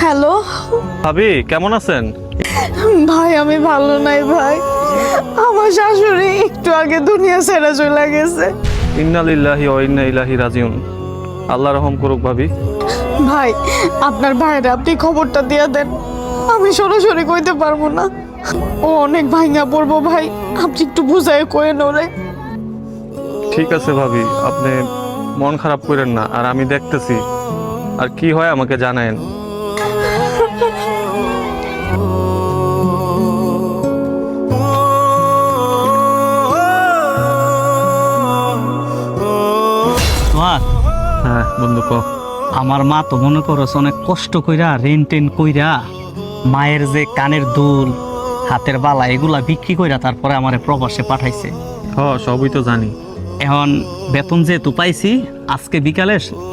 Hello ভাবি কেমন আছেন? ভাই, আমি ভালো নাই ভাই। আমার শাশুড়ি একটু আগে দুনিয়া ছেড়ে চলে গেছে। ইন্না লিল্লাহি ওয়া ইন্না ইলাইহি রাজিউন। আল্লাহ রহম করুক ভাবি। ভাই, আপনার ভাইরা আপনি খবরটা দিয়ে দেন। আমি সরাসরি কইতে পারবো না, ও অনেক ভাঙা পড়বো ভাই। আপনি একটু বুঝায় কয়েন ওরে। ঠিক আছে ভাবি, আপনি মন খারাপ করেন না, আর আমি দেখতেছি, আর কি হয় আমাকে জানায়েন। তোমার হ্যাঁ বন্ধু কও। আমার মা তো মনে করছ অনেক কষ্ট কইরা রেন টেন কইরা মায়ের যে কানের দুল হাতের বালা এগুলা বিক্রি কইরা তারপরে আমারে প্রবাসে পাঠাইছে। সবই তো জানি। এখন বেতন যেহেতু পাইছি, আজকে বিকালে